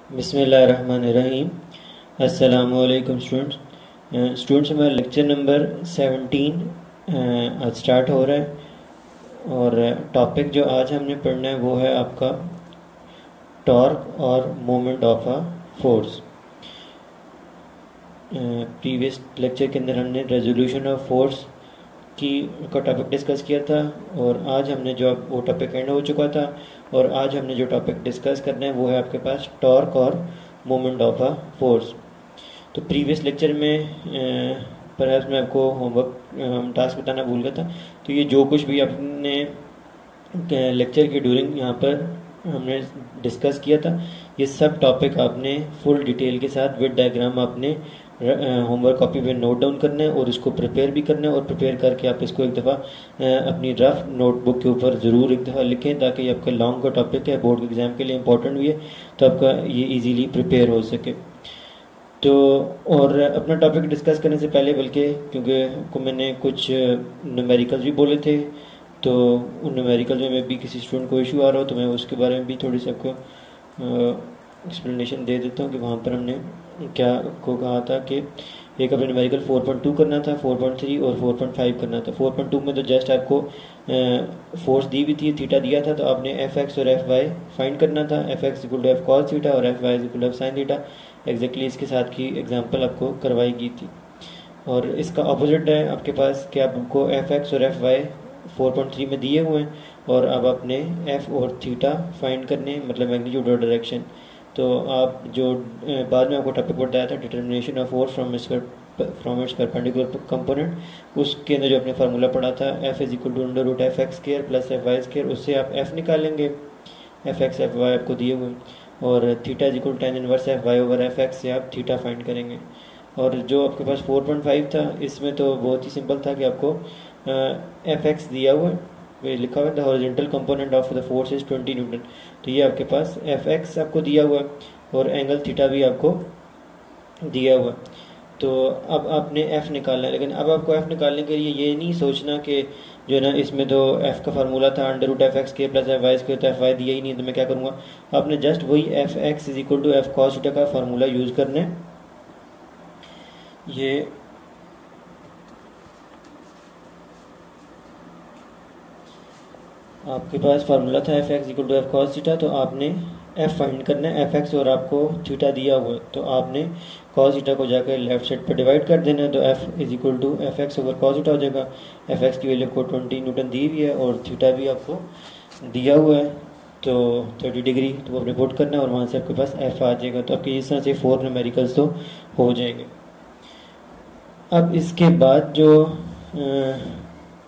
बिस्मिल्लाहिर्रहमानिर्रहीम। अस्सलामुअलैकुम स्टूडेंट्स हमारा लेक्चर नंबर 17 आज स्टार्ट हो रहा है और टॉपिक जो आज हमने पढ़ना है वो है आपका टॉर्क और moment of a force. Previous lecture के अंदर हमने रेजोल्यूशन ऑफ फोर्स का टॉपिक डिस्कस किया था और आज हमने जो वो टॉपिक एंड हो चुका था और आज हमने जो टॉपिक डिस्कस करना है वो है आपके पास टॉर्क और मोमेंट ऑफ अ फोर्स। तो प्रीवियस लेक्चर में परहैप्स मैं आपको होमवर्क टास्क बताना भूल गया था। तो ये जो कुछ भी आपने लेक्चर के ड्यूरिंग यहाँ पर हमने डिस्कस किया था ये सब टॉपिक आपने फुल डिटेल के साथ विद डायग्राम आपने होमवर्क कॉपी पे नोट डाउन करना है और इसको प्रिपेयर भी करना है और प्रिपेयर करके आप इसको एक दफ़ा अपनी रफ नोटबुक के ऊपर ज़रूर एक दफ़ा लिखें ताकि आपका लॉन्ग का टॉपिक है, बोर्ड के एग्ज़ाम के लिए इंपॉर्टेंट भी है, तो आपका ये इजीली प्रिपेयर हो सके। तो और अपना टॉपिक डिस्कस करने से पहले बल्कि क्योंकि आपको मैंने कुछ न्यूमेरिकल्स भी बोले थे तो उन न्यूमेरिकल्स में भी किसी स्टूडेंट को इशू आ रहा हो तो मैं उसके बारे में भी थोड़ी सी आपको एक्सप्लेनेशन दे देता हूँ कि वहाँ पर हमने क्या को कहा था कि एक अपने न्यूमेरिकल 4.2 करना था, 4.3 और 4.5 करना था। 4.2 में तो जस्ट आपको फोर्स दी हुई थी, थीटा दिया था, तो आपने एफ एक्स और एफ वाई फाइंड करना था। F x equal to F cos theta और F Y equal to F sine theta. Exactly इसके साथ की एग्जांपल आपको करवाई गई थी। और इसका अपोजिट है आपके पास कि आपको एफ एक्स और एफ वाई 4.3 में दिए हुए हैं और अब आपने एफ और थीटा फाइंड करने, मतलब मैग्नीट्यूड और डायरेक्शन। तो आप जो बाद में आपको टॉपिक बताया था determination of force from its perpendicular component, उसके अंदर जो आपने फार्मूला पढ़ा था F is equal to under root F x square plus F y square, उससे आप एफ निकालेंगे, एफ एक्स एफ वाई आपको दिए हुए, और theta is equal to tan inverse F y over F x से आप थीटा फाइंड करेंगे। और जो आपके पास 4.5 था इसमें तो बहुत ही सिंपल था कि आपको एफ एक्स दिया हुआ है, लिखा हुआ है the horizontal component of the force is 20 Newton, तो ये आपके पास एफ एक्स आपको दिया हुआ है और एंगल थीटा भी आपको दिया हुआ है। तो अब आपने एफ निकालना है, लेकिन अब आपको एफ निकालने के लिए ये नहीं सोचना कि जो है ना इसमें तो एफ का फार्मूला था अंडर रूट एफ एक्स के प्लस एफ वाई स्क्वायर, तो एफ वाई दिया ही नहीं तो मैं क्या करूँगा। आपने जस्ट वही F x is equal to F cos theta का फार्मूला यूज़ करना है। ये आपके पास फार्मूला था F x equal to F cos theta, तो आपने एफ फाइंड करना है, एफ एक्स और आपको थीटा दिया हुआ है तो आपने कॉस थीटा को जाकर लेफ्ट साइड पर डिवाइड कर देना है, तो F is equal to F x over cos theta हो जाएगा। एफ एक्स की वैल्यू को 20 न्यूटन दी हुई है और थीटा भी आपको दिया हुआ है तो 30 डिग्री, तो वो आपने पुट करना है और वहाँ से आपके पास एफ आ जाएगा। तो आपके इस तरह से 4 न्यूमेरिकल्स तो हो जाएंगे। अब इसके बाद जो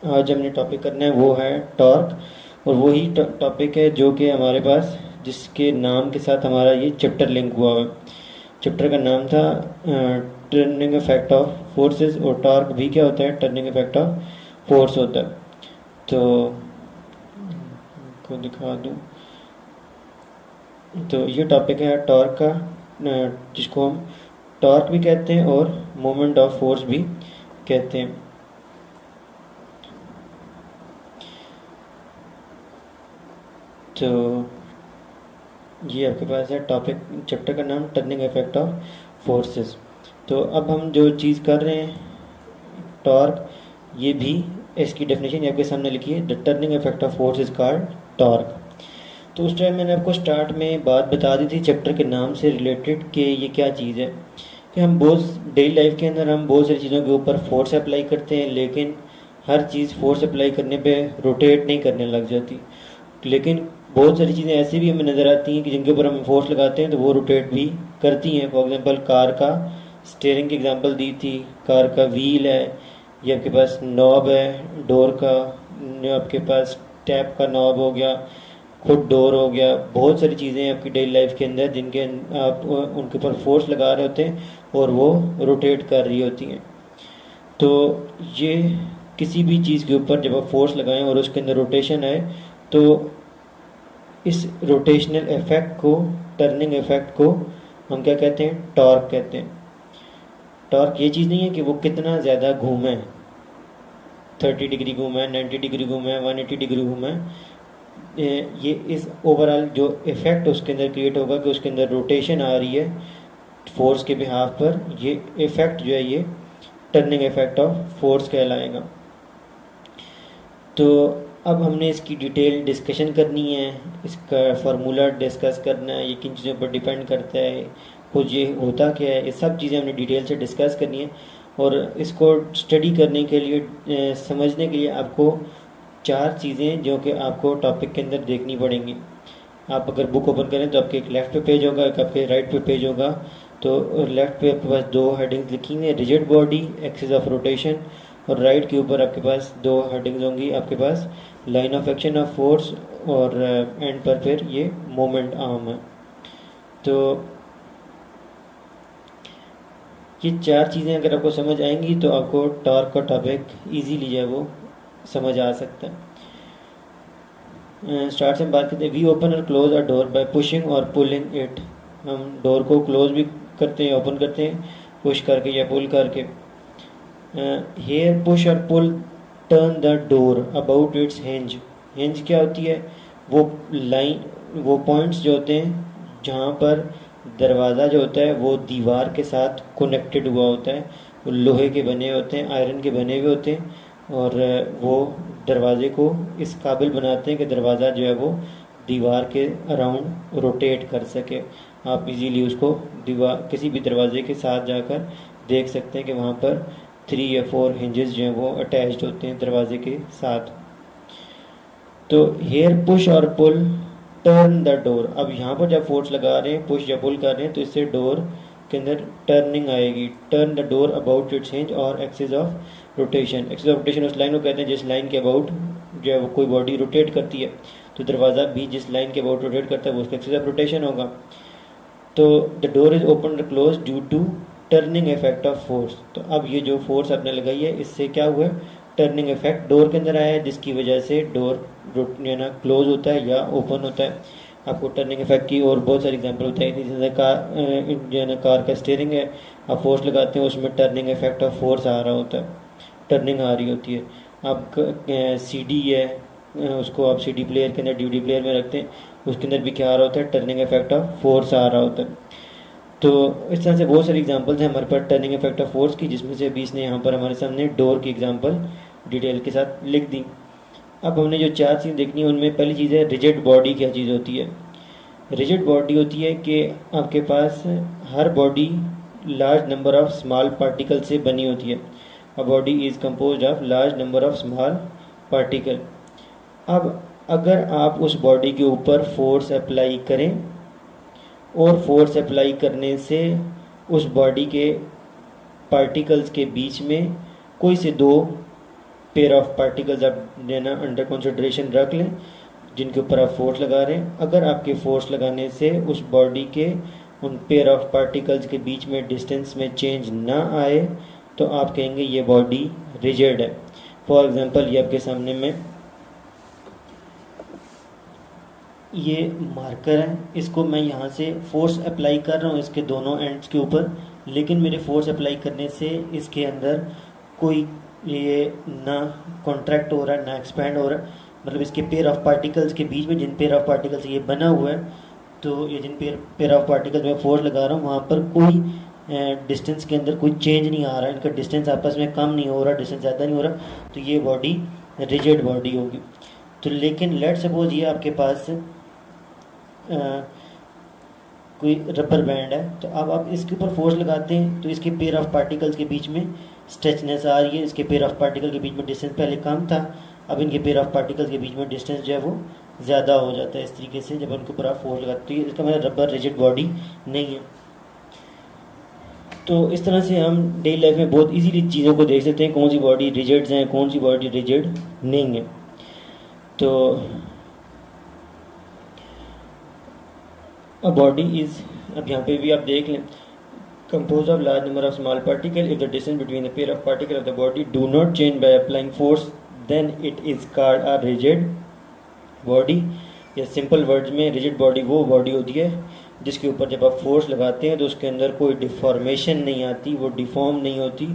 आज हमने टॉपिक करना है वो है टॉर्क, और वही टॉपिक है जो कि हमारे पास जिसके नाम के साथ हमारा ये चैप्टर लिंक हुआ है। चैप्टर का नाम था टर्निंग इफेक्ट ऑफ फोर्सेस, और टॉर्क भी क्या होता है, टर्निंग इफेक्ट ऑफ फोर्स होता है। तो को दिखा दूँ, तो ये टॉपिक है टॉर्क का, जिसको हम टॉर्क भी कहते हैं और मोमेंट ऑफ फोर्स भी कहते हैं। तो ये आपके पास है टॉपिक, चैप्टर का नाम टर्निंग इफेक्ट ऑफ फोर्सेस। तो अब हम जो चीज़ कर रहे हैं टॉर्क, ये भी इसकी डेफिनेशन आपके सामने लिखी है, the turning effect of force is called torque. तो उस टाइम मैंने आपको स्टार्ट में बात बता दी थी चैप्टर के नाम से रिलेटेड कि ये क्या चीज़ है, कि हम बहुत डेली लाइफ के अंदर हम बहुत सारी चीज़ों के ऊपर फोर्स अप्लाई करते हैं, लेकिन हर चीज़ फोर्स अप्लाई करने पे रोटेट नहीं करने लग जाती। लेकिन बहुत सारी चीज़ें ऐसी भी हमें नज़र आती हैं कि जिनके ऊपर हम फोर्स लगाते हैं तो वो रोटेट भी करती हैं। फॉर एग्जांपल कार का स्टीयरिंग की एग्जांपल दी थी, कार का व्हील है, ये आपके पास नॉब है डोर का, आपके पास टैप का नॉब हो गया, खुद डोर हो गया। बहुत सारी चीज़ें हैं आपकी डेली लाइफ के अंदर जिनके आप उनके ऊपर फोर्स लगा रहे होते हैं और वो रोटेट कर रही होती हैं। तो ये किसी भी चीज़ के ऊपर जब आप फोर्स लगाएं और उसके अंदर रोटेशन आए तो इस रोटेशनल इफेक्ट को, टर्निंग इफेक्ट को हम क्या कहते हैं, टॉर्क कहते हैं। टॉर्क ये चीज़ नहीं है कि वो कितना ज़्यादा घूमे, 30 डिग्री घूमे, 90 डिग्री घूमे, 180 डिग्री घूमे, ये इस ओवरऑल जो इफ़ेक्ट उसके अंदर क्रिएट होगा कि उसके अंदर रोटेशन आ रही है फोर्स के बिहाफ पर, ये इफ़ेक्ट जो है ये टर्निंग इफ़ेक्ट ऑफ फोर्स कहलाएगा। तो अब हमने इसकी डिटेल डिस्कशन करनी है, इसका फार्मूला डिस्कस करना है, ये किन चीज़ों पर डिपेंड करता है, कुछ ये होता क्या है, ये सब चीज़ें हमने डिटेल से डिस्कस करनी है। और इसको स्टडी करने के लिए समझने के लिए आपको 4 चीज़ें जो कि आपको टॉपिक के अंदर देखनी पड़ेंगी। आप अगर बुक ओपन करें तो आपके एक लेफ़्ट पे पेज होगा, एक आपके राइट पे पेज होगा। तो लेफ़्ट पे आपके पास 2 हेडिंग्स लिखी हुई हैं, rigid body, axis of rotation, और राइट के ऊपर आपके पास 2 हेडिंग्स होंगी, आपके पास line of action of force, और एंड पर फिर ये मोमेंट आर्म है। तो ये 4 चीज़ें अगर आपको समझ आएंगी तो आपको टॉर्क का टॉपिक ईजीली जो है वो समझ आ सकता है। स्टार्ट से हम बात करते हैं। वी ओपन और क्लोज अ डोर बाय पुशिंग और पुलिंग इट। हम डोर को क्लोज भी करते हैं, ओपन करते हैं पुश करके या पुल करके। हेयर पुश और pull turn the door about its hinge. Hinge क्या होती है? वो लाइन, वो पॉइंट्स जो होते हैं जहाँ पर दरवाज़ा जो होता है वो दीवार के साथ कनेक्टेड हुआ होता है, वो लोहे के बने होते हैं, आयरन के बने हुए होते हैं, और वो दरवाजे को इस काबिल बनाते हैं कि दरवाज़ा जो है वो दीवार के अराउंड रोटेट कर सके। आप इजीली उसको दीवार किसी भी दरवाजे के साथ जाकर देख सकते हैं कि वहाँ पर 3 या 4 हिंजेस जो हैं वो अटैच्ड होते हैं दरवाजे के साथ। तो हेयर पुश और पुल टर्न द डोर। अब यहाँ पर जब फोर्स लगा रहे हैं, पुश या पुल कर रहे हैं, तो इससे डोर के अंदर टर्निंग आएगी। Turn the door about its hinge और axis of rotation. Axis of rotation उस लाइन को कहते हैं जिस लाइन के अबाउट जो है वो कोई बॉडी रोटेट करती है, तो दरवाज़ा भी जिस लाइन के अबाउट रोटेट करता है वो उसका एक्सिस ऑफ रोटेशन होगा। तो द डोर इज ओपन और close due to turning effect of force. तो अब ये जो फोर्स आपने लगाई है इससे क्या हुआ, टर्निंग इफेक्ट डोर के अंदर आया है, जिसकी वजह से डोर ना क्लोज होता है या ओपन होता है। आपको टर्निंग इफेक्ट की और बहुत सारी एग्जांपल बताई थी, जैसे कार का स्टीयरिंग है, आप फोर्स लगाते हैं उसमें टर्निंग इफेक्ट ऑफ फोर्स आ रहा होता है, टर्निंग आ रही होती है। आप सीडी है, उसको आप सीडी प्लेयर के अंदर डीवीडी प्लेयर में रखते हैं, उसके अंदर भी क्या आ रहा होता है, टर्निंग इफेक्ट ऑफ फोर्स आ रहा होता है। तो इस तरह से बहुत सारी एग्जांपल्स हैं हमारे पास टर्निंग इफेक्ट ऑफ फोर्स की, जिसमें से 20 ने यहाँ पर हमारे सामने डोर की एग्जांपल डिटेल के साथ लिख दी। अब हमने जो 4 चीज़ देखनी है उनमें पहली चीज़ है रिजिड बॉडी। क्या चीज़ होती है? रिजिड बॉडी होती है कि आपके पास हर body large number of small particle से बनी होती है। A body is composed of large number of small particle. अब अगर आप उस बॉडी के ऊपर फोर्स अप्लाई करें और फोर्स अप्लाई करने से उस बॉडी के पार्टिकल्स के बीच में कोई से 2 पेयर ऑफ पार्टिकल्स आप देना अंडर कंसिडरेशन रख लें जिनके ऊपर आप फोर्स लगा रहे हैं। अगर आपके फोर्स लगाने से उस बॉडी के उन पेयर ऑफ पार्टिकल्स के बीच में डिस्टेंस में चेंज ना आए तो आप कहेंगे ये बॉडी रिजिड है। फॉर एग्जांपल ये आपके सामने में ये मार्कर है, इसको मैं यहाँ से फोर्स अप्लाई कर रहा हूँ इसके दोनों एंड्स के ऊपर, लेकिन मेरे फोर्स अप्लाई करने से इसके अंदर कोई ये ना कॉन्ट्रैक्ट हो रहा है ना एक्सपैंड हो रहा है, मतलब इसके पेयर ऑफ पार्टिकल्स के बीच में जिन पेयर ऑफ पार्टिकल्स ये बना हुआ है, तो ये जिन पेयर ऑफ पार्टिकल्स में फोर्स लगा रहा हूँ वहाँ पर कोई डिस्टेंस के अंदर कोई चेंज नहीं आ रहा है, इनका डिस्टेंस आपस में कम नहीं हो रहा, डिस्टेंस ज़्यादा नहीं हो रहा, तो ये बॉडी रिजिड बॉडी होगी। तो लेकिन लेट सपोज ये आपके पास कोई रबर बैंड है, तो अब आप इसके ऊपर फोर्स लगाते हैं तो इसके पेयर ऑफ पार्टिकल्स के बीच में स्ट्रेचनेस आ रही है, इसके पेयर ऑफ पार्टिकल के बीच में डिस्टेंस पहले कम था, अब इनके पेयर ऑफ पार्टिकल्स के बीच में डिस्टेंस जो है वो ज़्यादा हो जाता है इस तरीके से जब उनके ऊपर आप फोर्स लगाते हैं। इसका मतलब रबर रिजिड बॉडी नहीं है। तो इस तरह से हम डेली लाइफ में बहुत इजीली चीज़ों को देख सकते हैं, कौन सी बॉडी रिजिड्स हैं, कौन सी बॉडी रिजिड नहीं है। तो अ बॉडी इज, अब यहाँ पे भी आप देख लें, composed of large number of small particles. If the distance between the pair of particles of the body do not change by applying force, then it is called a rigid body. या simple words में rigid body वो body होती है जिसके ऊपर जब आप force लगाते हैं तो उसके अंदर कोई डिफॉर्मेशन नहीं आती, वो डिफॉर्म नहीं होती,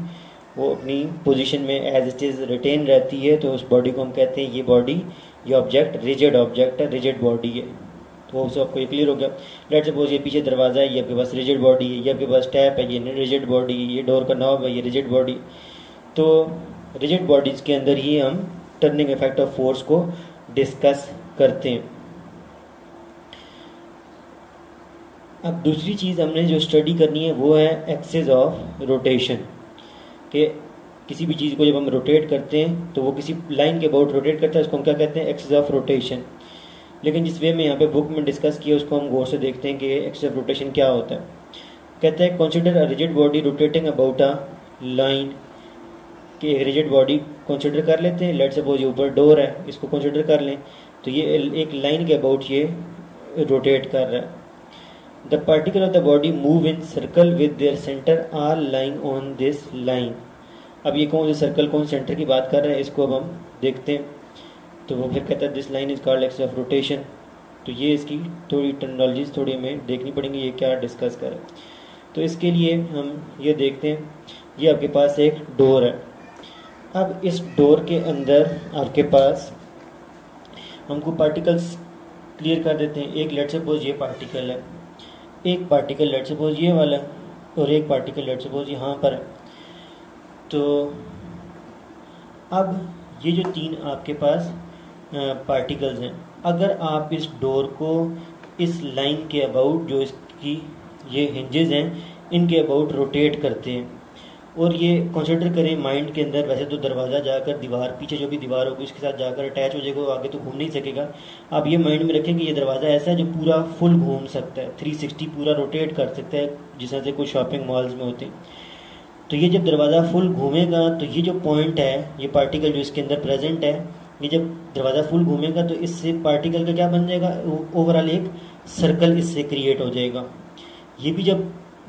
वो अपनी पोजीशन में एज इट इज़ रिटेन रहती है, तो उस बॉडी को हम कहते हैं ये बॉडी ये ऑब्जेक्ट रिजिड है, रिजिड बॉडी है। तो वो आपको ये क्लियर हो गया। लेट्स सपोज ये पीछे दरवाज़ा है, ये आपके पास रिजिड बॉडी है, ये आपके पास टैप है, ये रिजिड बॉडी है, ये डोर का नॉब है, ये रिजिड बॉडी। तो रिजिड बॉडीज़ के अंदर ही हम टर्निंग इफेक्ट ऑफ फोर्स को डिस्कस करते हैं। अब दूसरी चीज़ हमने जो स्टडी करनी है वो है एक्सिस ऑफ रोटेशन, कि किसी भी चीज़ को जब हम रोटेट करते हैं तो वो किसी लाइन के अबाउट रोटेट करता है, उसको हम क्या कहते हैं, एक्सिस ऑफ रोटेशन। लेकिन जिस वे में यहाँ पे बुक में डिस्कस किया उसको हम गौर से देखते हैं कि एक्सिस ऑफ रोटेशन क्या होता है। कहते हैं consider a rigid body rotating about a line, कि एक रिजिड बॉडी कंसिडर कर लेते हैं। लेट सपोज ये ऊपर डोर है, इसको कंसिडर कर लें, तो ये एक लाइन के अबाउट ये रोटेट कर रहा है। The particle of the body move in circle with their centre are lying on this line. अब ये कौन से सर्कल कौन सेंटर की बात कर रहे हैं, इसको अब हम देखते हैं। तो वो फिर कहता है this line is called axis of rotation. तो ये इसकी थोड़ी टर्मिनोलॉजीज थोड़ी हमें देखनी पड़ेंगी, ये क्या डिस्कस कर रहे हैं। तो इसके लिए हम ये देखते हैं, ये आपके पास एक डोर है। अब इस डोर के अंदर आपके पास हमको पार्टिकल्स क्लियर कर देते हैं। एक लेट सपोज ये पार्टिकल है, एक पार्टिकल लेट सपोज ये वाला, और एक पार्टिकल लेट सपोज यहाँ पर है। तो अब ये जो तीन आपके पास पार्टिकल्स हैं, अगर आप इस डोर को इस लाइन के अबाउट, जो इसकी ये हिंजेस हैं, इनके अबाउट रोटेट करते हैं, और ये कंसिडर करें माइंड के अंदर, वैसे तो दरवाज़ा जाकर दीवार, पीछे जो भी दीवार होगी उसके साथ जाकर अटैच हो जाएगा, वो आगे तो घूम नहीं सकेगा। आप ये माइंड में रखें कि ये दरवाज़ा ऐसा है जो पूरा फुल घूम सकता है, 360 पूरा रोटेट कर सकता है, जिस तरह से कुछ शॉपिंग मॉल्स में होते हैं। तो ये जब दरवाज़ा फुल घूमेगा तो ये जो पॉइंट है, ये पार्टिकल जो इसके अंदर प्रेजेंट है, ये जब दरवाज़ा फुल घूमेगा तो इससे पार्टिकल का क्या बन जाएगा, ओवरऑल एक सर्कल इससे क्रिएट हो जाएगा। ये भी जब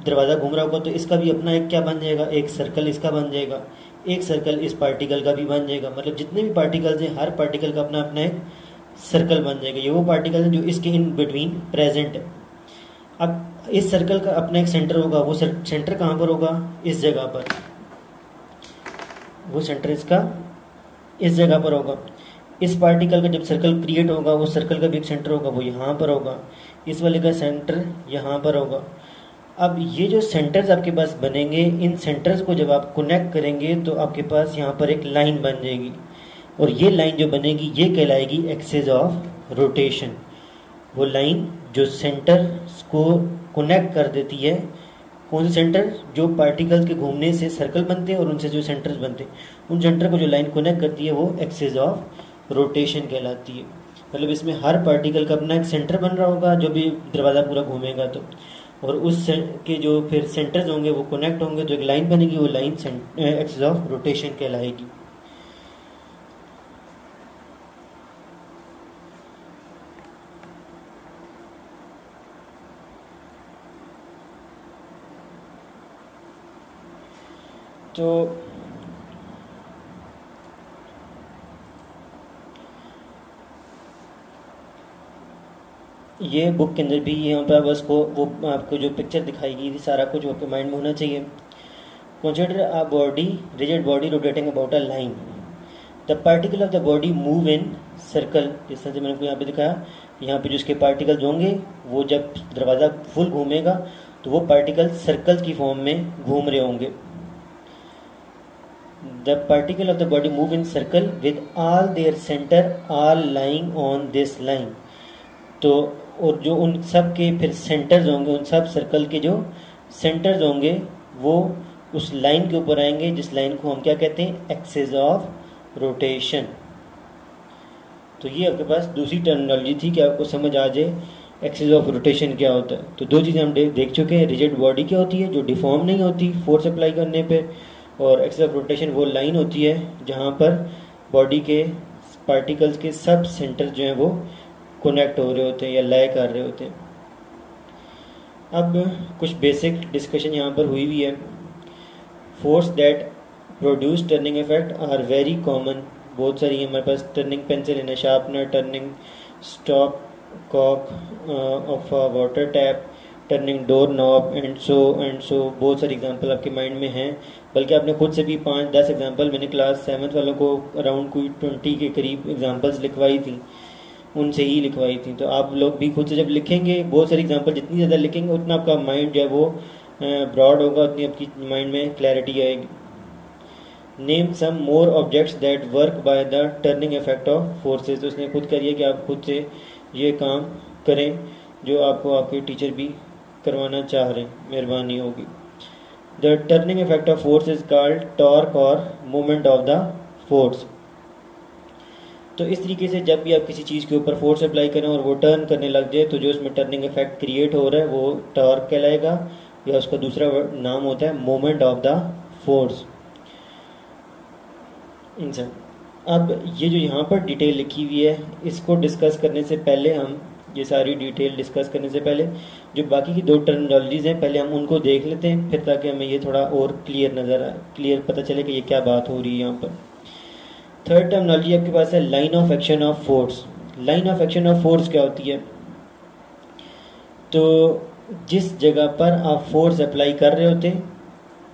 दरवाज़ा घूम रहा होगा तो इसका भी अपना एक क्या बन जाएगा, एक सर्कल इसका बन जाएगा, एक सर्कल इस पार्टिकल का भी बन जाएगा। मतलब जितने भी पार्टिकल्स हैं, हर पार्टिकल का अपना अपना एक सर्कल बन जाएगा। ये वो पार्टिकल है जो इसके इन बिटवीन प्रेजेंट है। अब इस सर्कल का अपना एक सेंटर होगा, वो सेंटर कहाँ पर होगा, इस जगह पर, वो सेंटर इसका इस जगह पर होगा। इस पार्टिकल का जब सर्कल क्रिएट होगा, उस सर्कल का भी एक सेंटर होगा, वो यहाँ पर होगा। इस वाले का सेंटर यहाँ पर होगा। अब ये जो सेंटर्स आपके पास बनेंगे, इन सेंटर्स को जब आप कनेक्ट करेंगे तो आपके पास यहाँ पर एक लाइन बन जाएगी, और ये लाइन जो बनेगी ये कहलाएगी एक्सिस ऑफ रोटेशन। वो लाइन जो सेंटर्स को कनेक्ट कर देती है, कौन से सेंटर, जो पार्टिकल्स के घूमने से सर्कल बनते हैं और उनसे जो सेंटर्स बनते हैं, उन सेंटर को जो लाइन कनेक्ट करती है वो एक्सिस ऑफ रोटेशन कहलाती है। मतलब इसमें हर पार्टिकल का अपना एक सेंटर बन रहा होगा जो भी दरवाज़ा पूरा घूमेगा तो, और उस के जो फिर सेंटर्स होंगे वो कनेक्ट होंगे तो एक लाइन बनेगी, वो लाइन एक्सिस ऑफ रोटेशन कहलाएगी। तो ये बुक के अंदर भी यहाँ पर बस को वो आपको जो पिक्चर दिखाएगी सारा कुछ आपके माइंड में होना चाहिए। Consider a body, rigid body rotating about a line. The particle of the body move in circle. जिस तरह से मैंने आपको यहाँ पे दिखाया, यहाँ पे जो उसके पार्टिकल्स होंगे वो जब दरवाज़ा फुल घूमेगा तो वो पार्टिकल सर्कल्स की फॉर्म में घूम रहे होंगे। The particle of the body move in circle with all their center are lying on this line। तो और जो उन सब के फिर सेंटर्स होंगे, उन सब सर्कल के जो सेंटर्स होंगे वो उस लाइन के ऊपर आएंगे, जिस लाइन को हम क्या कहते हैं, एक्सिस ऑफ रोटेशन। तो ये आपके पास दूसरी टर्मिनोलॉजी थी कि आपको समझ आ जाए एक्सिस ऑफ रोटेशन क्या होता है। तो दो चीज़ें हम देख चुके हैं, रिजिड बॉडी क्या होती है जो डिफॉर्म नहीं होती फोर्स अप्लाई करने पे, और एक्सिस ऑफ रोटेशन वो लाइन होती है जहाँ पर बॉडी के पार्टिकल्स के सब सेंटर जो हैं वो कनेक्ट हो रहे होते हैं या लय कर रहे होते हैं। अब कुछ बेसिक डिस्कशन यहाँ पर हुई भी है। Force that produce turning effect are very common. बहुत सारी हमारे पास टर्निंग पेंसिल है, sharpener, turning stop, cock of a water tap, turning door knob and so बहुत सारे एग्जांपल आपके माइंड में हैं, बल्कि आपने खुद से भी 5-10 एग्जांपल, मैंने क्लास 7th वालों को अराउंड कोई 20 के करीब एग्जांपल्स लिखवाई थी, उनसे ही लिखवाई थी। तो आप लोग भी खुद से जब लिखेंगे बहुत सारे एग्जांपल, जितनी ज़्यादा लिखेंगे उतना आपका माइंड जो है वो ब्रॉड होगा, उतनी आपकी माइंड में क्लैरिटी आएगी। Name some more objects that work by the turning effect of forces. तो उसने खुद करिए कि आप खुद से ये काम करें जो आपको आपके टीचर भी करवाना चाह रहे हैं, मेहरबानी होगी। The turning effect of force is called torque और मोमेंट ऑफ द फोर्स। तो इस तरीके से जब भी आप किसी चीज़ के ऊपर फोर्स अप्लाई करें और वो टर्न करने लग जाए तो जो उसमें टर्निंग इफेक्ट क्रिएट हो रहा है वो टॉर्क कहलाएगा, या उसका दूसरा नाम होता है मोमेंट ऑफ द फोर्स। इंसान अब ये जो यहाँ पर डिटेल लिखी हुई है, इसको डिस्कस करने से पहले, हम ये सारी डिटेल डिस्कस करने से पहले जो बाकी की 2 टर्मिनोलॉजीज़ हैं पहले हम उनको देख लेते हैं, फिर ताकि हमें ये थोड़ा और क्लियर पता चले कि ये क्या बात हो रही है यहाँ पर। थर्ड टर्मिनोलॉजी आपके पास है line of action of force. Line of action of force क्या होती है? तो जिस जगह पर आप फोर्स अप्लाई कर रहे होते हैं,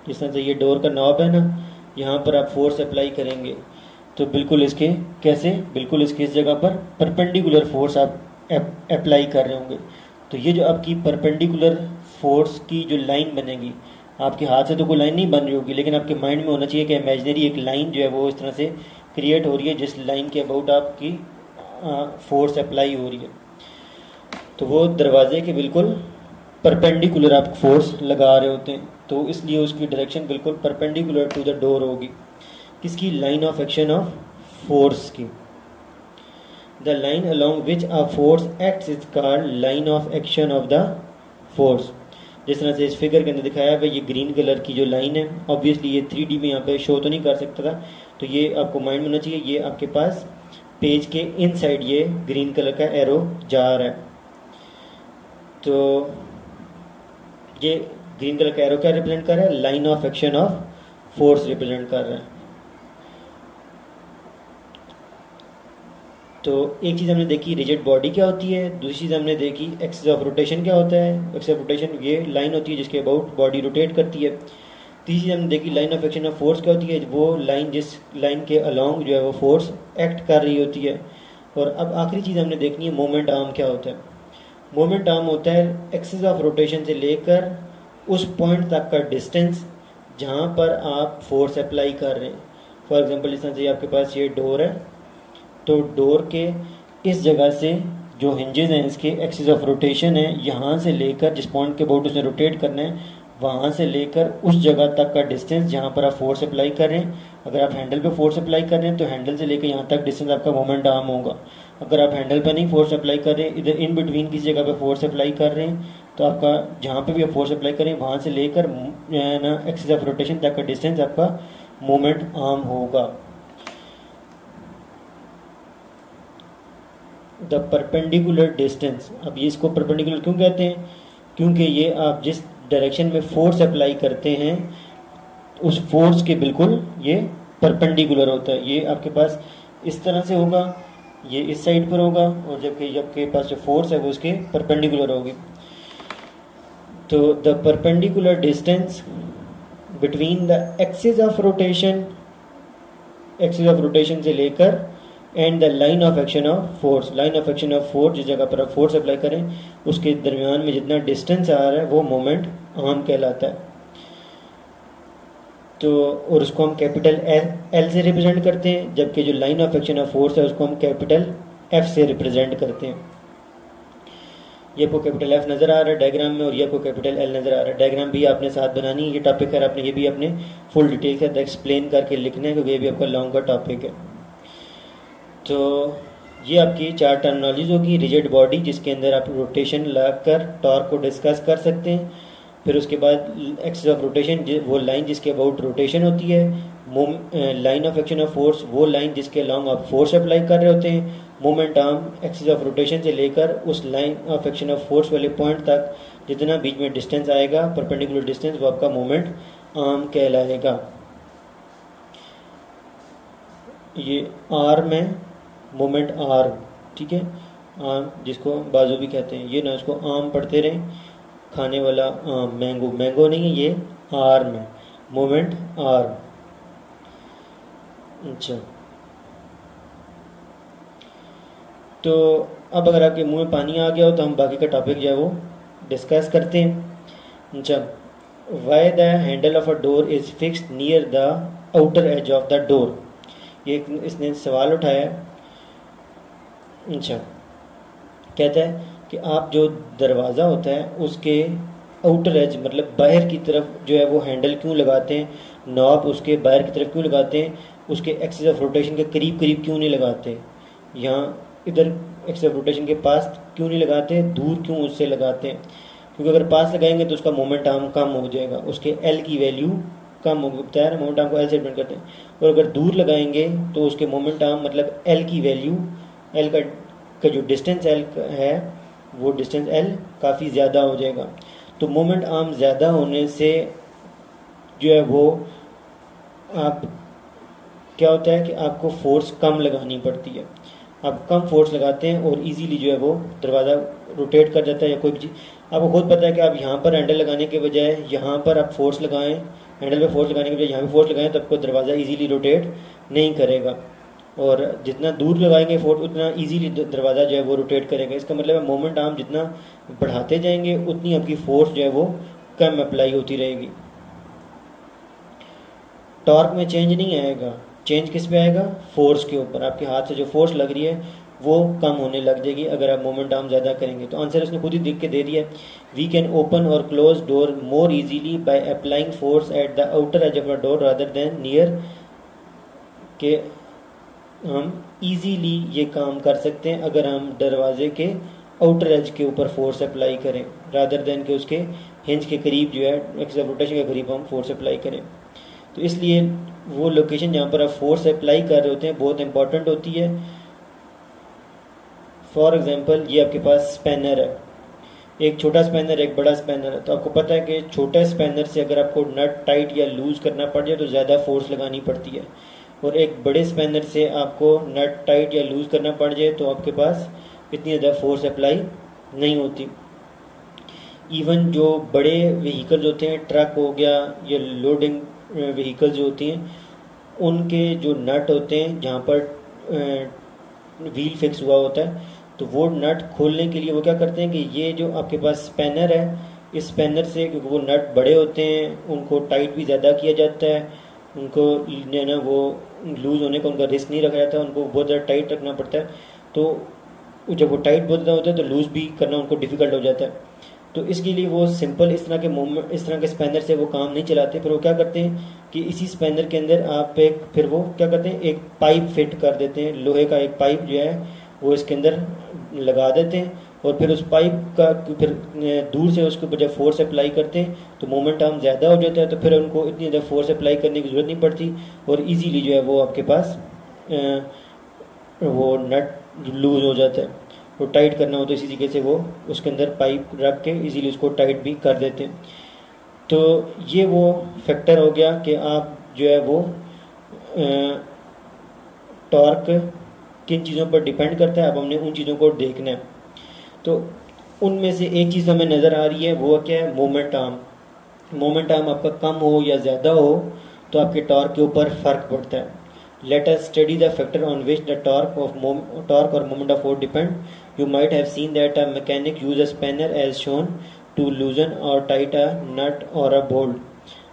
जिस तरह से ये डोर का नॉब है ना, यहाँ पर आप फोर्स अप्लाई करेंगे तो बिल्कुल इसके बिल्कुल इसके इस जगह पर परपेंडिकुलर फोर्स आप अप्लाई कर रहे होंगे। तो ये जो आपकी परपेंडिकुलर फोर्स की जो लाइन बनेगी, आपके हाथ से तो कोई लाइन नहीं बन रही होगी, लेकिन आपके माइंड में होना चाहिए कि इमेजिनरी एक लाइन जो है वो इस तरह से क्रिएट हो रही है जिस लाइन के अबाउट आपकी फोर्स अप्लाई हो रही है। तो वो दरवाजे के बिल्कुल परपेंडिकुलर आप फोर्स लगा रहे होते हैं, तो इसलिए उसकी डायरेक्शन बिल्कुल परपेंडिकुलर टू द डोर होगी। किसकी? Line of action of force की। The line along which a force acts is called line of action of the force. जिस तरह से इस फिगर के अंदर दिखाया है, ये ग्रीन कलर की जो लाइन है, ऑब्वियसली ये 3D में यहाँ पे शो तो नहीं कर सकता था, तो ये आपको माइंड में होना चाहिए। ये आपके पास पेज के इनसाइड ये ग्रीन कलर का एरो जा रहा है, तो ये ग्रीन कलर का एरो क्या रिप्रेजेंट कर रहा है? Line of action of force represent कर रहा है। तो एक चीज़ हमने देखी रिजिड बॉडी क्या होती है, दूसरी चीज़ हमने देखी एक्सिस ऑफ रोटेशन क्या होता है। एक्सिस ऑफ रोटेशन ये लाइन होती है जिसके अबाउट बॉडी रोटेट करती है। तीसरी चीज़ हमने देखी line of action of force क्या होती है, वो लाइन जिस लाइन के अलोंग जो है वो फोर्स एक्ट कर रही होती है। और अब आखिरी चीज़ हमने देखनी है मोमेंट आर्म क्या होता है। मोमेंट आर्म होता है एक्सिस ऑफ रोटेशन से लेकर उस पॉइंट तक का डिस्टेंस जहाँ पर आप फोर्स अप्लाई कर रहे हैं। फॉर एग्जांपल इस तरह से आपके पास ये डोर है, तो डोर के इस जगह से जो हिंजेस हैं इसके एक्सिस ऑफ रोटेशन है, यहाँ से लेकर जिस पॉइंट के अबाउट उसने रोटेट करना है वहाँ से लेकर उस जगह तक का डिस्टेंस जहाँ पर आप फोर्स अप्लाई कर रहे हैं। अगर आप हैंडल पे फोर्स अप्लाई कर रहे हैं तो हैंडल से लेकर यहाँ तक डिस्टेंस आपका मोमेंट आर्म होगा। अगर आप हैंडल पर नहीं फोर्स अप्लाई कर रहे हैं, इधर इन बिटवीन किसी जगह पे फोर्स अप्लाई कर रहे हैं, तो आपका जहाँ पे भी आप फोर्स अप्लाई करें वहाँ से लेकर ना एक्सिस ऑफ रोटेशन तक का डिस्टेंस आपका मोमेंट आर्म होगा। द परपेंडिकुलर डिस्टेंस, अब ये इसको परपेंडिकुलर क्यों कहते हैं? क्योंकि ये आप जिस डायरेक्शन में फोर्स अप्लाई करते हैं उस फोर्स के बिल्कुल ये परपेंडिकुलर होता है। ये आपके पास इस तरह से होगा, ये इस साइड पर होगा, और जबकि आपके पास जो फोर्स है वो उसके परपेंडिकुलर होगी। तो the perpendicular distance between the axis of rotation से लेकर and the line of action of force. Line of action of force जिस जगह पर आप फोर्स अप्लाई करें उसके दरमियान में जितना डिस्टेंस आ रहा है वो मोमेंट आर्म कहलाता है। तो और उसको हम कैपिटल एल से रिप्रेजेंट करते हैं, जबकि जो line of action of force है उसको हम कैपिटल एफ से रिप्रेजेंट करते हैं। ये आपको कैपिटल एफ नज़र आ रहा है डायग्राम में, और ये आपको कैपिटल एल नज़र आ रहा है। डायग्राम भी आपने साथ बनानी है। ये टॉपिक है आपने ये भी अपने फुल डिटेल के साथ एक्सप्लेन करके लिखना है, क्योंकि ये भी आपका लॉन्ग का टॉपिक है। तो ये आपकी 4 टर्मिनोलॉजीज होगी। रिजिड बॉडी जिसके अंदर आप रोटेशन लगाकर टॉर्क को डिस्कस कर सकते हैं। फिर उसके बाद एक्सिस ऑफ रोटेशन वो लाइन जिसके अबाउट रोटेशन होती है। Line of action of force वो लाइन जिसके अलोंग आप फोर्स अप्लाई कर रहे होते हैं। Moment arm axis of rotation से लेकर उस line of action of force वाले पॉइंट तक जितना बीच में डिस्टेंस आएगा परपेंडिकुलर डिस्टेंस वो आपका मोमेंट आर्म कहलाएगा। ये आर्म है, मोमेंट आर्म, ठीक है, आर्म जिसको बाजू भी कहते हैं। ये ना इसको आर्म पढ़ते रहें, खाने वाला मैंगो, मैंगो नहीं है, ये आर्म है, मोमेंट आर्म। अच्छा, तो अब अगर आपके मुंह में पानी आ गया हो तो हम बाकी का टॉपिक जो है वो डिस्कस करते हैं। अच्छा, why the handle of a door is fixed near the outer as of the door, ये इसने सवाल उठाया है। अच्छा, कहता है कि आप जो दरवाज़ा होता है उसके आउटर एज मतलब बाहर की तरफ जो है वो हैंडल क्यों लगाते हैं, नॉब उसके बाहर की तरफ क्यों लगाते हैं, उसके एक्सिस ऑफ रोटेशन के करीब करीब क्यों नहीं लगाते, यहाँ इधर एक्सिस ऑफ रोटेशन के पास क्यों नहीं लगाते, दूर क्यों उससे लगाते हैं, क्योंकि अगर पास लगाएंगे तो उसका मोमेंट आर्म कम हो जाएगा, उसके एल की वैल्यू कम होगी, बताया ना मोमेंट आर्म को एल से डिपेंड करते हैं, और अगर दूर लगाएंगे तो उसके मोमेंट आर्म मतलब एल की वैल्यू, एल का जो डिस्टेंस एल है वो डिस्टेंस एल काफ़ी ज़्यादा हो जाएगा। तो मोमेंट आर्म ज़्यादा होने से जो है वो आप क्या होता है कि आपको फोर्स कम लगानी पड़ती है, आप कम फोर्स लगाते हैं और इजीली जो है वो दरवाज़ा रोटेट कर जाता है, या कोई भी चीज़ आपको खुद पता है कि आप यहाँ पर हैंडल लगाने के बजाय यहाँ पर आप फोर्स लगाएं, हैंडल पे फोर्स लगाने के बजाय यहाँ पे फोर्स लगाएं तो आपको दरवाज़ा इजीली रोटेट नहीं करेगा, और जितना दूर लगाएंगे फोर्स उतना इजीली दरवाज़ा जो है वो रोटेट करेगा। इसका मतलब है मोमेंट आर्म जितना बढ़ाते जाएंगे उतनी आपकी फोर्स जो है वो कम अप्लाई होती रहेगी। टॉर्क में चेंज नहीं आएगा, चेंज किस पे आएगा, फोर्स के ऊपर, आपके हाथ से जो फोर्स लग रही है वो कम होने लग जाएगी अगर आप मोमेंट आर्म ज़्यादा करेंगे। तो आंसर उसने खुद ही देख के दे दिया है, वी कैन ओपन और close door more easily by applying force at the outer as of the door rather than near, के हम इजीली ये काम कर सकते हैं अगर हम दरवाजे के आउटर एज के ऊपर फोर्स अप्लाई करें रादर देन के उसके हिंज के करीब जो है एक्सिस ऑफ रोटेशन के करीब हम फोर्स अप्लाई करें। तो इसलिए वो लोकेशन जहाँ पर आप फोर्स अप्लाई कर रहे होते हैं बहुत इंपॉर्टेंट होती है। फॉर एग्जांपल ये आपके पास स्पैनर है, एक छोटा स्पैनर एक बड़ा स्पैनर है, तो आपको पता है कि छोटे स्पैनर से अगर आपको नट टाइट या लूज करना पड़ जाए तो ज़्यादा फोर्स लगानी पड़ती है, और एक बड़े स्पैनर से आपको नट टाइट या लूज करना पड़ जाए तो आपके पास इतनी ज़्यादा फोर्स अप्लाई नहीं होती। इवन जो बड़े व्हीकल्स होते हैं, ट्रक हो गया या लोडिंग व्हीकल्स जो होती हैं, उनके जो नट होते हैं जहाँ पर व्हील फिक्स हुआ होता है, तो वो नट खोलने के लिए वो क्या करते हैं कि ये जो आपके पास स्पैनर है, इस स्पैनर से क्योंकि वो नट बड़े होते हैं उनको टाइट भी ज़्यादा किया जाता है, उनको ना वो लूज़ होने का उनका रिस्क नहीं रखा जाता, उनको बहुत ज़्यादा टाइट रखना पड़ता है। तो जब वो टाइट बहुत ज़्यादा होता है तो लूज़ भी करना उनको डिफ़िकल्ट हो जाता है। तो इसके लिए वो सिंपल इस तरह के स्पैनर से वो काम नहीं चलाते, फिर वो क्या करते हैं कि इसी स्पैनर के अंदर आप फिर वो क्या करते हैं एक पाइप फिट कर देते हैं, लोहे का एक पाइप जो है वो इसके अंदर लगा देते हैं, और फिर उस पाइप का फिर दूर से उसके ऊपर जब फोर्स अप्लाई करते हैं तो मोमेंट आर्म ज़्यादा हो जाता है, तो फिर उनको इतनी ज़्यादा फोर्स अप्लाई करने की ज़रूरत नहीं पड़ती और इजीली जो है वो आपके पास वो नट लूज हो जाता है। वो टाइट करना हो तो इसी तरीके से वो उसके अंदर पाइप रख के इजीली उसको टाइट भी कर देते हैं। तो ये वो फैक्टर हो गया कि आप जो है वो टॉर्क किन चीज़ों पर डिपेंड करता है, अब हमने उन चीज़ों को देखना है। तो उनमें से एक चीज़ हमें नज़र आ रही है, वो क्या है, मोमेंट आर्म। मोमेंट आर्म आपका कम हो या ज़्यादा हो तो आपके टॉर्क के ऊपर फ़र्क पड़ता है। Let us study the factor on which the torque or moment of force depend. You might have seen that a mechanic use a spanner as shown to loosen or tight a nut or a bolt.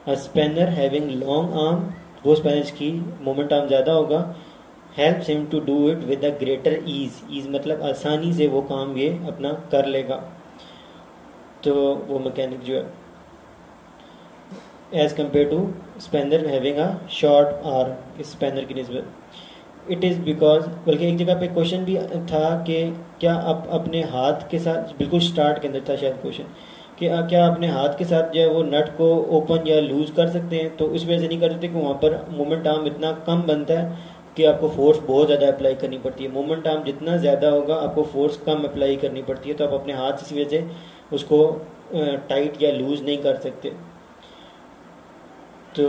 A spanner having long arm, वो spanner की moment arm ज़्यादा होगा, helps him to do it with a greater ease. ease मतलब आसानी से वो काम ये अपना कर लेगा। तो वो मैकेनिक जो है as compare to spanner having a short arm, इस स्पैनर की निस्बत। इट इज़ बिकॉज, बल्कि एक जगह पे क्वेश्चन भी था कि क्या आप अपने हाथ के साथ, बिल्कुल स्टार्ट के अंदर था शायद क्वेश्चन, कि क्या अपने हाथ के साथ जो है वो नट को ओपन या लूज कर सकते हैं, तो इस वजह से नहीं कर सकते कि वहाँ पर मोमेंट आर्म इतना कम बनता है कि आपको फोर्स बहुत ज़्यादा अप्लाई करनी पड़ती है। मोमेंट आर्म जितना ज़्यादा होगा आपको फोर्स कम अप्लाई करनी पड़ती है, तो आप अपने हाथ इस वजह से उसको टाइट या लूज नहीं कर सकते। तो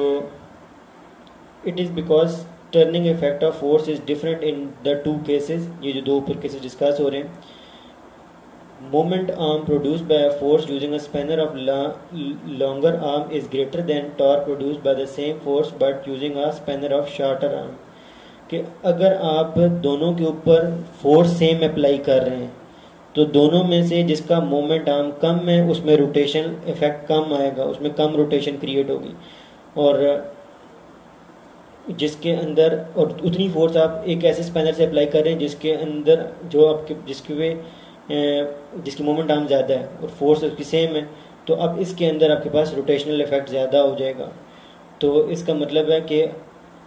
it is because turning effect of force is different in the two cases, ये जो दो ऊपर केसेस डिस्कस हो रहे हैं, Moment arm produced by a force using a spanner of longer arm is greater than torque produced by the same force but using a spanner of shorter arm. कि अगर आप दोनों के ऊपर फोर्स सेम अप्लाई कर रहे हैं तो दोनों में से जिसका मोमेंट आर्म कम है उसमें रोटेशन इफेक्ट कम आएगा, उसमें कम रोटेशन क्रिएट होगी, और जिसके अंदर और उतनी फोर्स आप एक ऐसे स्पैनर से अप्लाई कर रहे हैं जिसके अंदर जो आपके जिसकी मोमेंट आर्म ज़्यादा है और फोर्स उसकी सेम है, तो अब इसके अंदर आपके पास रोटेशनल इफेक्ट ज़्यादा हो जाएगा। तो इसका मतलब है कि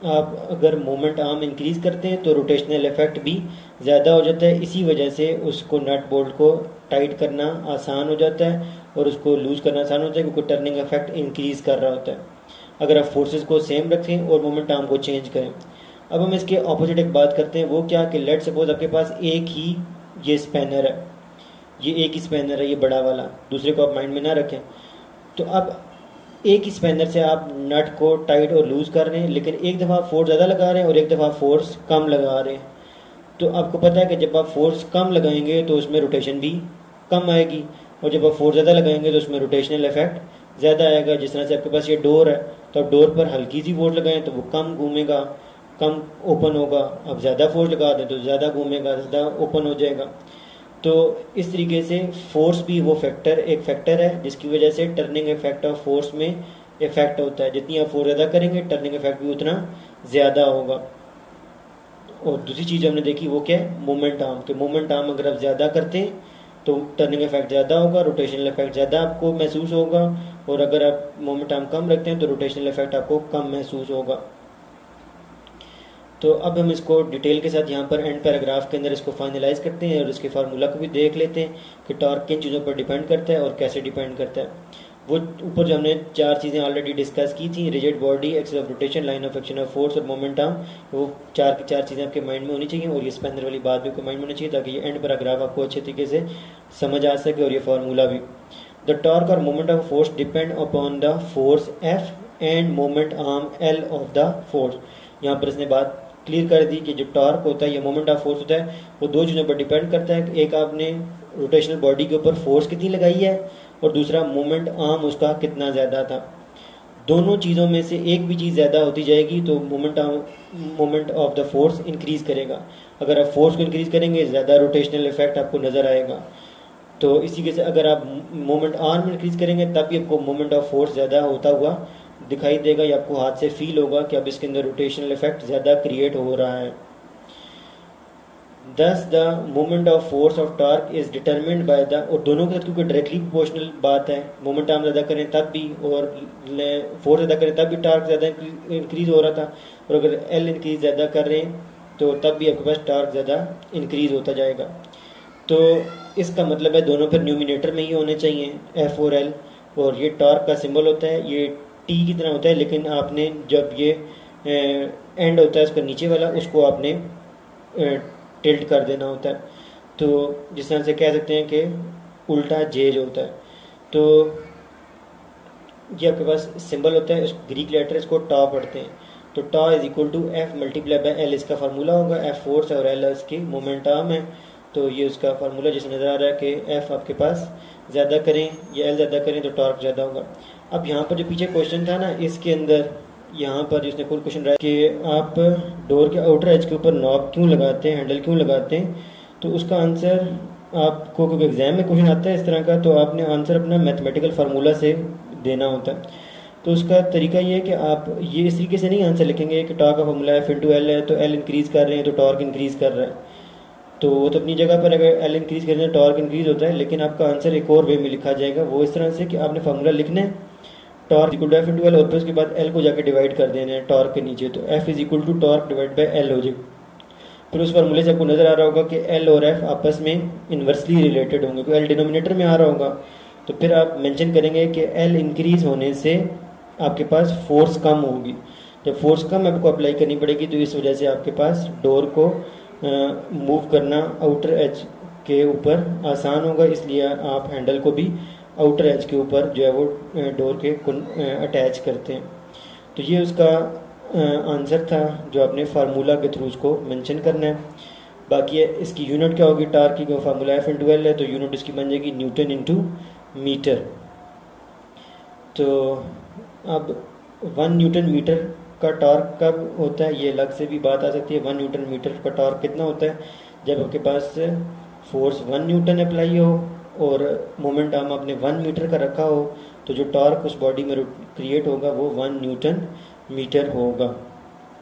आप अगर मोमेंट आर्म इंक्रीज़ करते हैं तो रोटेशनल इफेक्ट भी ज़्यादा हो जाता है। इसी वजह से उसको नट बोल्ट को टाइट करना आसान हो जाता है और उसको लूज़ करना आसान होता है क्योंकि टर्निंग इफेक्ट इंक्रीज़ कर रहा होता है अगर आप फोर्सेस को सेम रखें और मोमेंट आर्म को चेंज करें। अब हम इसके ऑपोजिट एक बात करते हैं, वो क्या कि लेट सपोज आपके पास एक ही ये स्पैनर है, ये एक ही स्पैनर है, ये बड़ा वाला, दूसरे को आप माइंड में ना रखें। तो अब एक ही स्पैनर से आप नट को टाइट और लूज़ कर रहे हैं, लेकिन एक दफ़ा फोर्स ज़्यादा लगा रहे हैं और एक दफ़ा फोर्स कम लगा रहे हैं। तो आपको पता है कि जब आप फोर्स कम लगाएंगे तो उसमें रोटेशन भी कम आएगी, और जब आप फोर्स ज़्यादा लगाएंगे तो उसमें रोटेशनल इफेक्ट ज़्यादा आएगा। जिस तरह से आपके पास ये डोर है तो आप डोर पर हल्की सी फोर्स लगाएं तो वो कम घूमेगा, कम ओपन होगा। आप ज़्यादा फोर्स लगा दें तो ज़्यादा घूमेगा, ज़्यादा ओपन हो जाएगा। तो इस तरीके से फोर्स भी वो एक फैक्टर है जिसकी वजह से टर्निंग इफेक्ट ऑफ फोर्स में इफेक्ट होता है। जितनी आप फोर्स ज़्यादा करेंगे टर्निंग इफेक्ट भी उतना ज़्यादा होगा। और दूसरी चीज़ हमने देखी वो क्या है, मोमेंट आर्म के मोमेंट आर्म अगर आप ज़्यादा करते हैं तो टर्निंग इफेक्ट ज़्यादा होगा, रोटेशनल इफेक्ट ज़्यादा आपको महसूस होगा, और अगर आप मोमेंट आर्म कम रखते हैं तो रोटेशनल इफेक्ट आपको कम महसूस होगा। तो अब हम इसको डिटेल के साथ यहाँ पर एंड पैराग्राफ के अंदर इसको फाइनलाइज करते हैं और इसके फार्मूला को भी देख लेते हैं कि टॉर्क किन चीज़ों पर डिपेंड करता है और कैसे डिपेंड करता है। वो ऊपर जो हमने 4 चीज़ें ऑलरेडी डिस्कस की थी, rigid body, axis of rotation, line of action of force और मोमेंट आर्म, वो 4 की 4 चीज़ें आपके माइंड में होनी चाहिए, और ये स्पैनर वाली बात भी आपके माइंड में होनी चाहिए ताकि ये एंड पैराग्राफ आपको अच्छे तरीके से समझ आ सके, और ये फार्मूला भी। द टॉर्क और moment of force depend upon the force F end moment arm L of the force. यहाँ पर इसने बात क्लियर कर दी कि जो टॉर्क होता है या मोमेंट ऑफ फोर्स होता है वो 2 चीज़ों पर डिपेंड करता है। एक आपने रोटेशनल बॉडी के ऊपर फोर्स कितनी लगाई है, और दूसरा मोमेंट आर्म उसका कितना ज़्यादा था। दोनों चीज़ों में से एक भी चीज़ ज़्यादा होती जाएगी तो moment of the force increase करेगा। अगर आप फोर्स को इंक्रीज़ करेंगे ज़्यादा रोटेशनल इफेक्ट आपको नज़र आएगा। तो इसी के से अगर आप मोमेंट आर्म इंक्रीज़ करेंगे तब भी आपको मोमेंट ऑफ फोर्स ज़्यादा होता हुआ दिखाई देगा, या आपको हाथ से फील होगा कि अब इसके अंदर रोटेशनल इफेक्ट ज़्यादा क्रिएट हो रहा है। दस the moment of force of torque is determined by the, और दोनों के साथ क्योंकि डायरेक्टली प्रोपोर्शनल बात है, मोमेंट आर्म ज़्यादा करें तब भी और फोर्स ज़्यादा करें तब भी टॉर्क ज़्यादा इंक्रीज़ हो रहा था, और अगर एल इंक्रीज़ ज़्यादा कर रहे हैं तो तब भी आपके पास टॉर्क ज़्यादा इंक्रीज़ होता जाएगा। तो इसका मतलब है दोनों फिर न्यूमिनेटर में ही होने चाहिए, एफ और एल, और ये टॉर्क का सिंबल होता है, ये टी की तरह होता है, लेकिन आपने जब ये एंड होता है उसका नीचे वाला, उसको आपने टिल्ट कर देना होता है। तो जिस तरह से कह सकते हैं कि उल्टा जेज होता है। तो ये आपके पास सिंबल होता है, ग्रीक लेटर इसको टॉ पढ़ते हैं। तो tau is equal to F multiply by L, इसका फार्मूला होगा। एफ फोर्स है और एल इसकी मोमेंट आर्म है। तो ये उसका फार्मूला जिसमें नज़र आ रहा है कि एफ आपके पास ज़्यादा करें या एल ज़्यादा करें तो टॉर्क ज़्यादा होगा। अब यहाँ पर जो पीछे क्वेश्चन था ना, इसके अंदर यहाँ पर जिसने कोई क्वेश्चन रहा कि आप डोर के आउटर एज के ऊपर नॉब क्यों लगाते हैं, हैंडल क्यों लगाते हैं, तो उसका आंसर आपको क्योंकि एग्जाम में क्वेश्चन आता है इस तरह का, तो आपने आंसर अपना मैथमेटिकल फार्मूला से देना होता है। तो उसका तरीका ये है कि आप ये इस तरीके से नहीं आंसर लिखेंगे कि टॉर्क का फार्मूला एफ इंटू एल है, तो एल इंक्रीज़ कर रहे हैं तो टॉर्क इंक्रीज़ कर रहा है। तो वो तो अपनी जगह पर अगर एल इंक्रीज़ कर रहे हैं टॉर्क इंक्रीज़ होता है, लेकिन आपका आंसर एक और वे में लिखा जाएगा। वो इस तरह से कि आपने फार्मूला लिखना है torque equal to F into L, और फिर उसके बाद एल को जाकर डिवाइड कर देना है टॉर्क के नीचे, तो F is equal to torque divide by L हो जाएगा। फिर उस फार्मूले से आपको नज़र आ रहा होगा कि एल और एफ आपस में इन्वर्सली रिलेटेड होंगे, क्योंकि एल डिनोमिनेटर में आ रहा होगा। तो फिर आप मेंशन करेंगे कि एल इंक्रीज़ होने से आपके पास फोर्स कम होगी। जब फोर्स कम आपको अप्लाई करनी पड़ेगी तो इस वजह से आपके पास डोर को मूव करना आउटर एज के ऊपर आसान होगा, इसलिए आप हैंडल को भी आउटर एज के ऊपर जो है वो डोर के अटैच करते हैं। तो ये उसका आंसर था जो आपने फार्मूला के थ्रू उसको मेंशन करना है। बाकी है इसकी यूनिट क्या होगी, टार्क की फार्मूला एफ इंटू एल है, तो यूनिट इसकी बन जाएगी न्यूटन इंटू मीटर। तो अब 1 न्यूटन मीटर का टॉर्क कब होता है, ये अलग से भी बात आ सकती है। 1 न्यूटन मीटर का टॉर्क कितना होता है, जब आपके पास फोर्स 1 न्यूटन अप्लाई हो और मोमेंट आर्म आपने 1 मीटर का रखा हो, तो जो टॉर्क उस बॉडी में क्रिएट होगा वो 1 न्यूटन मीटर होगा।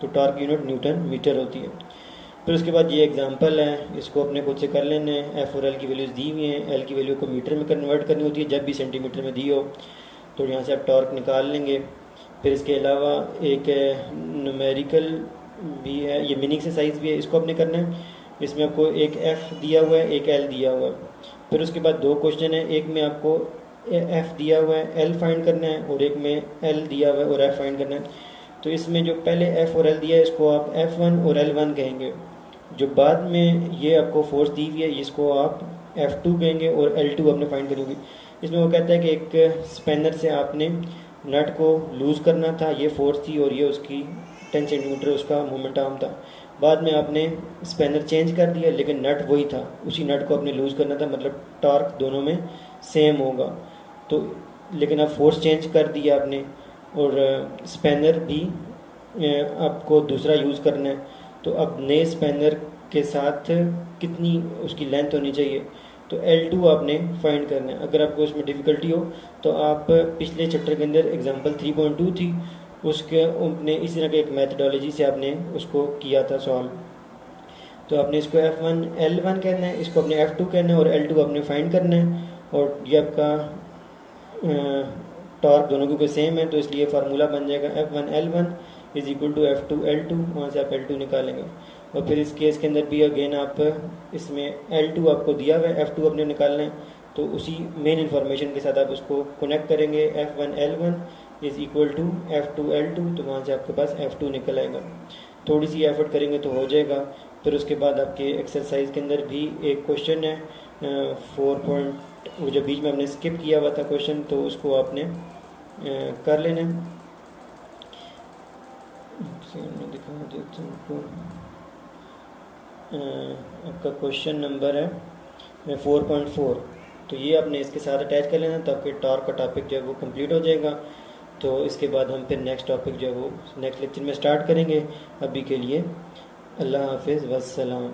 तो टॉर्क यूनिट न्यूटन मीटर होती है। फिर उसके बाद ये एग्जांपल है, इसको अपने खुद से कर लेने हैं। एफ और एल की वैल्यूज़ दी हुई हैं, एल की वैल्यू को मीटर में कन्वर्ट करनी होती है जब भी सेंटीमीटर में दी हो, तो यहाँ से आप टॉर्क निकाल लेंगे। फिर इसके अलावा एक न्यूमेरिकल भी है, ये मिनी एक्सरसाइज भी है, इसको आपने करना है। इसमें आपको एक एफ दिया हुआ है, एक एल दिया हुआ है। फिर उसके बाद 2 क्वेश्चन है, एक में आपको एफ दिया हुआ है, एल फाइंड करना है, और एक में एल दिया हुआ है और एफ फाइंड करना है। तो इसमें जो पहले एफ और एल दिया है इसको आप F1 और L1 कहेंगे। जो बाद में ये आपको फोर्स दी हुई है इसको आप F2 कहेंगे और L2 आपने फाइंड करेंगे। इसमें वो कहता है कि एक स्पैनर से आपने नट को लूज़ करना था, ये फोर्स थी, और ये उसकी 10 सेंटीमीटर उसका मोमेंट आर्म था। बाद में आपने स्पैनर चेंज कर दिया लेकिन नट वही था, उसी नट को आपने लूज़ करना था, मतलब टॉर्क दोनों में सेम होगा। तो लेकिन अब फोर्स चेंज कर दिया आपने और स्पैनर भी आपको दूसरा यूज़ करना है। तो अब नए स्पैनर के साथ कितनी उसकी लेंथ होनी चाहिए, तो L2 आपने फाइंड करना है। अगर आपको इसमें डिफ़िकल्टी हो तो आप पिछले चैप्टर के अंदर एग्जांपल 3.2 थी, उसके अपने इसी तरह के एक मैथडोलॉजी से आपने उसको किया था सॉल्व। तो आपने इसको F1 L1 कहना है, इसको अपने F2 कहना है और L2 आपने फाइंड करना है। और ये आपका टॉर्क दोनों के सेम है, तो इसलिए फार्मूला बन जाएगा F1 L1 is equal to F2 L2। वहाँ से आप L2 निकालेंगे। और फिर इस केस के अंदर भी अगेन आप इसमें L2 आपको दिया हुआ है, F2 अपने निकालना है, तो उसी मेन इन्फॉर्मेशन के साथ आप उसको कनेक्ट करेंगे। F1 L1 is equal to F2 L2, तो वहाँ से आपके पास F2 निकल आएगा। थोड़ी सी एफर्ट करेंगे तो हो जाएगा। फिर उसके बाद आपके एक्सरसाइज के अंदर भी एक क्वेश्चन है 4. वो जो बीच में हमने स्किप किया हुआ था क्वेश्चन, तो उसको आपने कर लेना। मैं दिखा देता हूँ आपको। आपका क्वेश्चन नंबर है 4.4, तो ये आपने इसके साथ अटैच कर लेना, तो आपके टॉर्क का टॉपिक जो है वो कंप्लीट हो जाएगा। तो इसके बाद हम फिर नेक्स्ट टॉपिक जो है वो नेक्स्ट लेक्चर में स्टार्ट करेंगे। अभी के लिए अल्लाह हाफिज़ वस्सलाम।